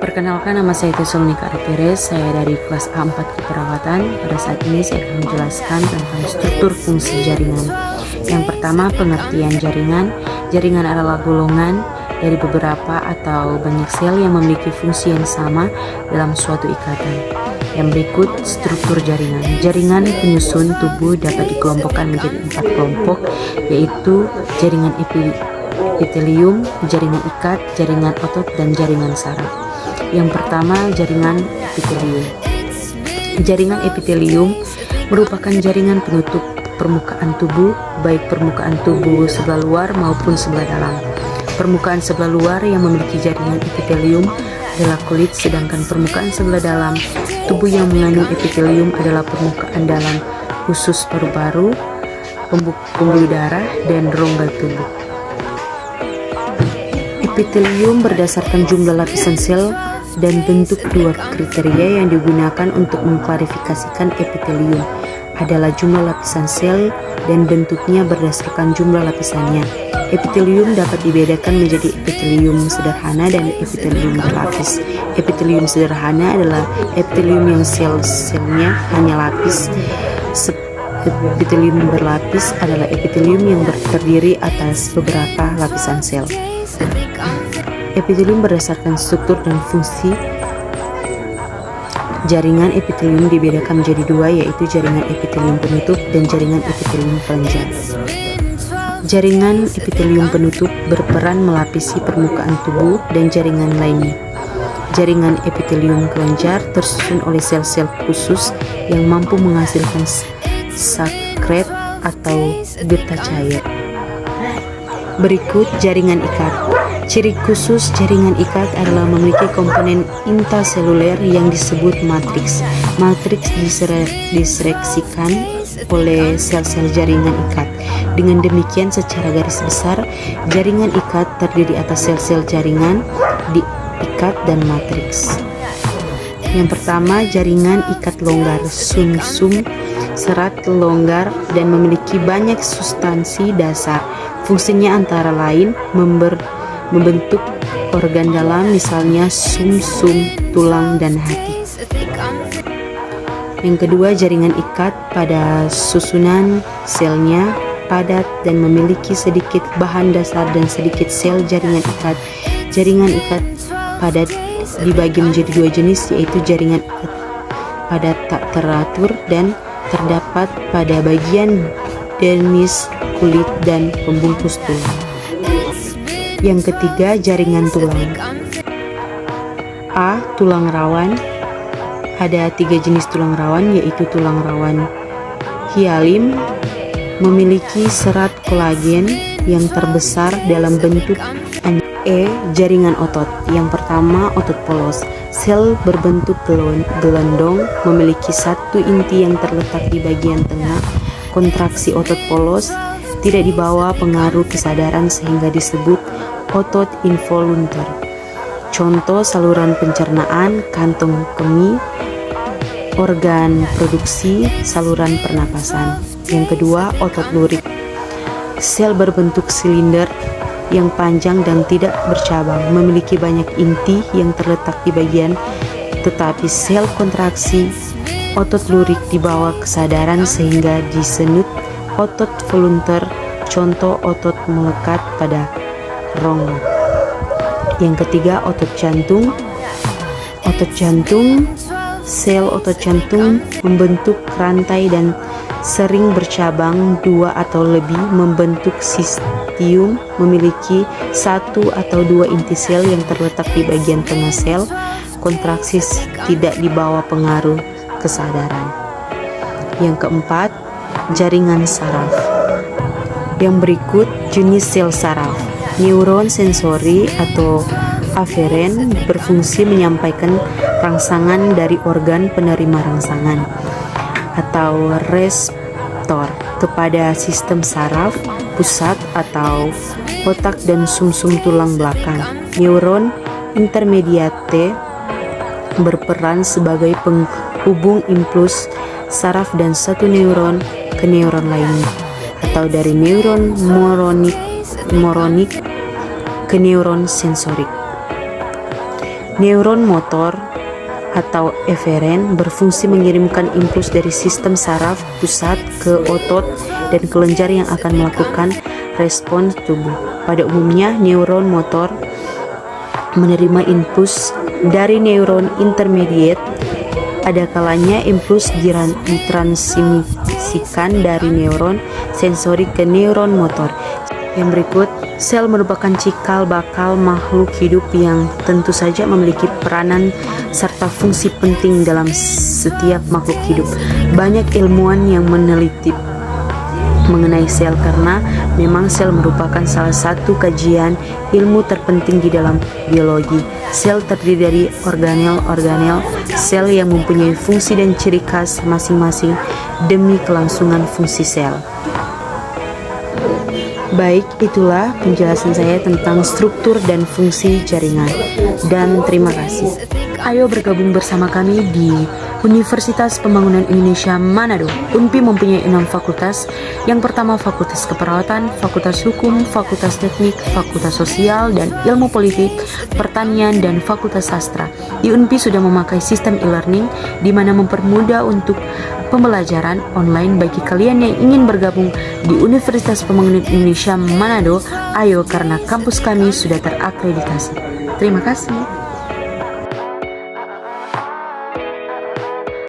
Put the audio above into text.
Perkenalkan, nama saya Tesalonika Perez, saya dari kelas A4 keperawatan. Pada saat ini saya akan menjelaskan tentang struktur fungsi jaringan. Yang pertama, pengertian jaringan. Jaringan adalah golongan dari beberapa atau banyak sel yang memiliki fungsi yang sama dalam suatu ikatan. Yang berikut, struktur jaringan. Jaringan penyusun tubuh dapat dikelompokkan menjadi 4 kelompok, yaitu jaringan epitelium, jaringan ikat, jaringan otot, dan jaringan saraf. Yang pertama, jaringan epitelium. Jaringan epitelium merupakan jaringan penutup permukaan tubuh, baik permukaan tubuh sebelah luar maupun sebelah dalam. Permukaan sebelah luar yang memiliki jaringan epitelium adalah kulit, sedangkan permukaan sebelah dalam tubuh yang mengandung epitelium adalah permukaan dalam, khusus paru-paru, pembuluh darah, dan rongga tubuh. Epitelium berdasarkan jumlah lapisan sel dan bentuk dua kriteria yang digunakan untuk mengklarifikasikan epitelium adalah jumlah lapisan sel dan bentuknya berdasarkan jumlah lapisannya. Epitelium dapat dibedakan menjadi epitelium sederhana dan epitelium berlapis. Epitelium sederhana adalah epitelium yang sel-selnya hanya lapis. Epitelium berlapis adalah epitelium yang terdiri atas beberapa lapisan sel. Epitelium berdasarkan struktur dan fungsi. Jaringan epitelium dibedakan menjadi dua, yaitu jaringan epitelium penutup dan jaringan epitelium kelenjar. Jaringan epitelium penutup berperan melapisi permukaan tubuh dan jaringan lainnya. Jaringan epitelium kelenjar tersusun oleh sel-sel khusus yang mampu menghasilkan sekret atau getah cair. Berikut jaringan ikat. Ciri khusus jaringan ikat adalah memiliki komponen intraseluler yang disebut matriks. Matriks diseleksikan oleh sel-sel jaringan ikat. Dengan demikian, secara garis besar, jaringan ikat terdiri atas sel-sel jaringan, diikat, dan matriks. Yang pertama, jaringan ikat longgar. Sumsum serat longgar dan memiliki banyak substansi dasar. Fungsinya antara lain membentuk organ dalam, misalnya sumsum, tulang, dan hati. Yang kedua, jaringan ikat pada susunan selnya padat dan memiliki sedikit bahan dasar dan sedikit sel. Jaringan ikat. Jaringan ikat padat dibagi menjadi dua jenis, yaitu jaringan ikat padat tak teratur dan terdapat pada bagian dermis, kulit, dan pembungkus tulang. Yang ketiga, jaringan tulang. A. Tulang rawan. Ada 3 jenis tulang rawan, yaitu tulang rawan hialim, memiliki serat kolagen yang terbesar dalam bentuk anjing. E. Jaringan otot. Yang pertama, otot polos. Sel berbentuk gelondong, memiliki satu inti yang terletak di bagian tengah. Kontraksi otot polos tidak dibawa pengaruh kesadaran sehingga disebut otot involuntar. Contoh saluran pencernaan, kantong kemih, organ produksi, saluran pernapasan. Yang kedua, otot lurik. Sel berbentuk silinder yang panjang dan tidak bercabang, memiliki banyak inti yang terletak di bagian, tetapi sel kontraksi otot lurik dibawa kesadaran sehingga disenut otot voluntar. Contoh otot melekat pada rongga. Yang ketiga, otot jantung. Otot jantung. Sel otot jantung membentuk rantai dan sering bercabang 2 atau lebih, membentuk sistium, memiliki 1 atau 2 inti sel yang terletak di bagian tengah sel. Kontraksi tidak dibawa pengaruh kesadaran. Yang keempat, jaringan saraf. Yang berikut jenis sel saraf. Neuron sensori atau aferen berfungsi menyampaikan rangsangan dari organ penerima rangsangan atau reseptor kepada sistem saraf pusat atau otak dan sumsum tulang belakang. Neuron intermediate berperan sebagai penghubung impuls saraf dan satu neuron ke neuron lainnya, atau dari neuron moronik ke neuron sensorik. Neuron motor atau eferen berfungsi mengirimkan impuls dari sistem saraf pusat ke otot dan kelenjar yang akan melakukan respons tubuh. Pada umumnya, neuron motor menerima impuls dari neuron intermediate. Ada kalanya impuls ditransmisikan dari neuron sensorik ke neuron motor. Yang berikut, sel merupakan cikal bakal makhluk hidup yang tentu saja memiliki peranan serta fungsi penting dalam setiap makhluk hidup. Banyak ilmuwan yang meneliti mengenai sel karena memang sel merupakan salah satu kajian ilmu terpenting di dalam biologi. Sel terdiri dari organel sel yang mempunyai fungsi dan ciri khas masing-masing demi kelangsungan fungsi sel. Baik, itulah penjelasan saya tentang struktur dan fungsi jaringan. Dan terima kasih. Ayo bergabung bersama kami di Universitas Pembangunan Indonesia Manado. UNPI mempunyai 6 fakultas. Yang pertama Fakultas Keperawatan, Fakultas Hukum, Fakultas Teknik, Fakultas Sosial dan Ilmu Politik, Pertanian, dan Fakultas Sastra. Di UNPI sudah memakai sistem e-learning di mana mempermudah untuk pembelajaran online bagi kalian yang ingin bergabung di Universitas Pembangunan Indonesia Manado. Ayo, karena kampus kami sudah terakreditasi. Terima kasih.